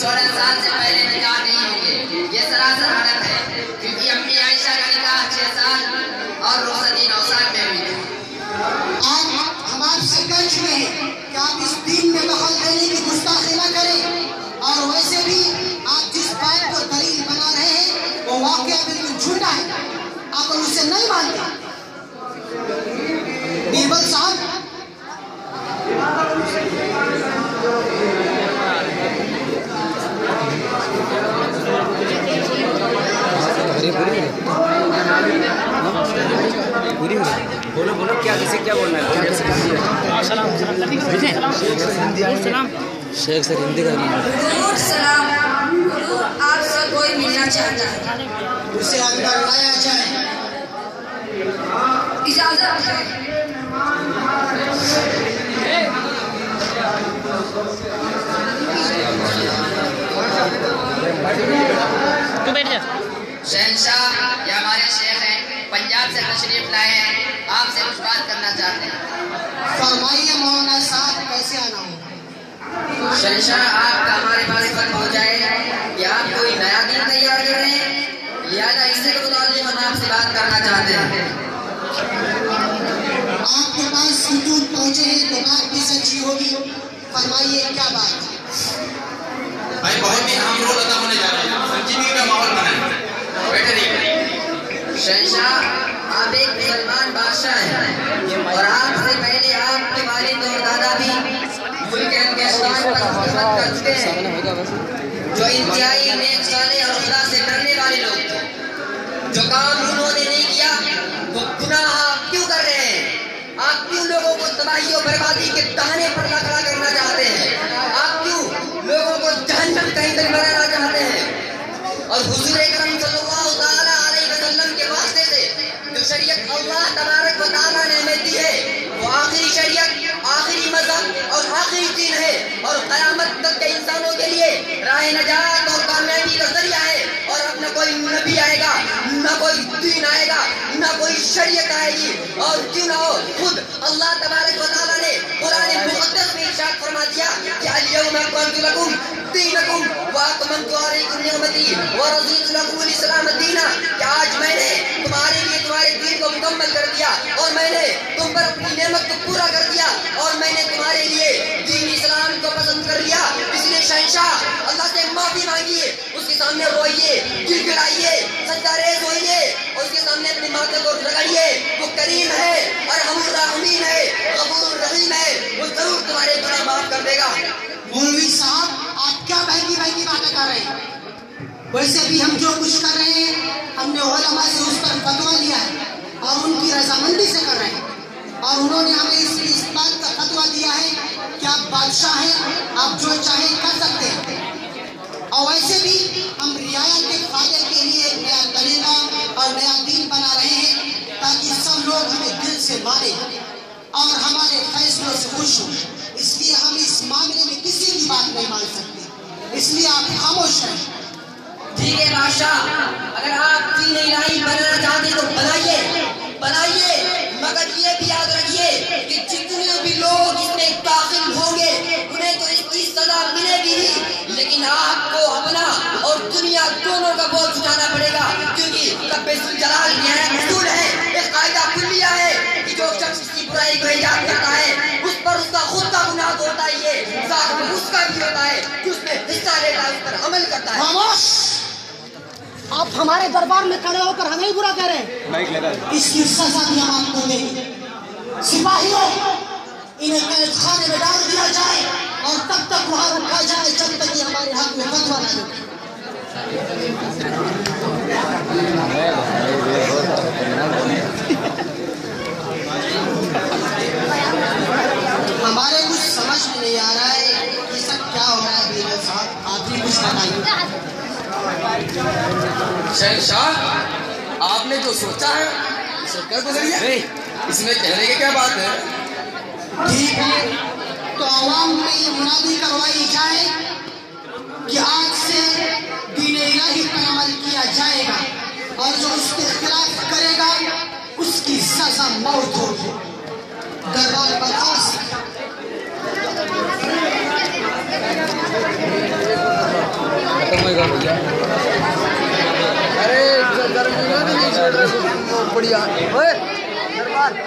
14 साल से पहले निकाह नहीं होंगे। ये सरासर गलत है, क्योंकि अम्मी आयशा का निकाह 6 साल और रोशनी 9 साल में हुई थी। आज हम आपसे कह चुके हैं कि आप इस दीन में दखल देने की गुस्ताखी न करें, और वैसे भी आप जिस बात को दलील बना रहे हैं वो वाकया बिल्कुल झूठा है, आप उसे नहीं मानते। बीरबल साहब, पूरी बोलो बोलो क्या किसे क्या बोलना है? शेख सर हिंदी का सलाम। आपसे कोई मिलना चाहता है, उसे अंदर लाया जाए। इजाजत है। तू बैठ जा। शहंशाह, ये हमारे शेख हैं, पंजाब से तशरीफ लाए हैं, आपसे कुछ बात करना चाहते हैं। फरमाइए मौलाना साहब, कैसे आना हो? शहंशाह, आपका हमारे पास फर्क हो जाए कि आप कोई नया दिन तैयार कर रहे हैं, लिहाजा इससे के मुताबिक हम आपसे बात करना चाहते हैं। आपके पास सुजूद पहुंचे हैं तो बात भी सच्ची होगी। फरमाइए क्या बात है? भाई बहुत ही अहम रोल अदा होने जा रहा है, संजीवनी का माहौल बनाए। बैठे रहिए। शहंशाह, आप एक मुसलमान बादशाह हैं और आपसे पहले आपके वालिद और दादा भी मुल्क अफगानिस्तान पर हुकूमत कर चुके हैं, जो इंतहाई नेक साले और खुदा से डरने वाले लोग थे। जो काम उन्होंने नहीं किया वो गुनाह आप क्यों कर रहे हैं? आप क्यों लोगों को तबाही और बर्बादी के ताने पर खड़ा करना चाहते हैं? आप क्यों लोगों को जहन्नम कहीं तक बनाना चाहते हैं? और हुजूर अकरम सल्लल्लाहु तआला अलैहि वसल्लम के वास्ते से जो शरीयत अल्लाह तबारक व तआला ने हमें दी है वो आखिरी शरीयत, आखिरी मज़हब और आखिरी दीन है, और क़यामत तक के इंसानों के लिए राह नजात और कामयाबी का जरिया है। और अब न कोई नबी आएगा, न कोई दीन आएगा, न कोई शरीयत आएगी। और क्यों ना हो, खुद अल्लाह तबारक व तआला ने कुरान मुक़द्दस में इरशाद फरमा दिया कि अल-यौमा अकमलतु लकुम दीनकुम व अतममतु अलैकुम निअमती व रज़ीतु लकुमुल इस्लाम दीना, कि आज मैंने तुम्हारे लिए तुम्हारे दीन को मुकम्मल कर दिया और मैंने तुम पर अपनी नेमत को पूरा कर दिया और मैंने तुम्हारे लिए दीन इस्लाम को पसंद कर लिया। इसलिए शहंशाह, अल्लाह से माफी मांगिए, उसके सामने रोइए, गिड़गिड़ाइए, सजदा रेज़ होइए और उसके सामने अपनी माथे को रगड़िए। वो करीम है और रहमुर रहीम है, गफूर रहीम है, वो जरूर तुम्हारे गुनाह माफ कर देगा। मौलवी साहब, आप क्या महंगी महंगी बातें कर रहे हैं? वैसे भी हम जो कुछ कर रहे हैं हमने उलमा से उस पर फतवा लिया है और उनकी रजामंदी से कर रहे हैं, और उन्होंने हमें इस बात का फतवा दिया है कि आप बादशाह हैं, आप जो चाहे कर सकते हैं। और वैसे भी हम रियाया के फायदे के लिए एक नया तरीका और नया दीन बना रहे हैं ताकि सब लोग हमें दिल से माने और हमारे फैसलों से खुश हों। इसलिए हम इस मामले में किसी की बात नहीं मान सकते, इसलिए आप खामोश रहें। ठीक है बादशाह, अगर आप दीन इलाही बनाना चाहते तो बनाइए, बनाइए, मगर ये भी याद रखिए कि जितने भी लोग इसमें दाखिल होंगे उन्हें तो इसकी सजा मिलेगी ही, लेकिन आपको अपना और दुनिया दोनों का बोझ उठाना पड़ेगा, क्योंकि रब्बे जुल जलाल यह रसूल है, एक कायदा कुल्लिया है कि जो शख्स इसकी बुराई को इजाद करता है उस पर उसका खुद का गुनाह होता है, ये साथ में उसका भी होता है कि उसमें हिस्सा लेता है, उस पर अमल करता है। खामोश! आप हमारे दरबार में खड़े होकर हमें ही बुरा कह रहे हैं। इसकी सजा भी हम आपको देंगे। सिपाहियों, इन्हें कैद खाने में डाल दिया जाए और तब तक वहां रखा जाए जब तक ये हमारे हक में फतवा न दे। हमारे कुछ समझ में नहीं आ रहा है ये सब क्या हो रहा है। बीरबल साहब, आप ही कुछ बताइए। शहंशाह, आपने जो सोचा है उसे कर गुजरिए, इसमें कहने की क्या बात है? ठीक है, तो आवाम में ये मुनादी करवाई जाए कि आज से दीन इलाही पर अमल किया जाएगा और जो उसके खिलाफ करेगा उसकी सजा मौत होगी। दरबार बर्खास्त। खत्म होगा भैया। अरे गर्मी में नहीं बढ़िया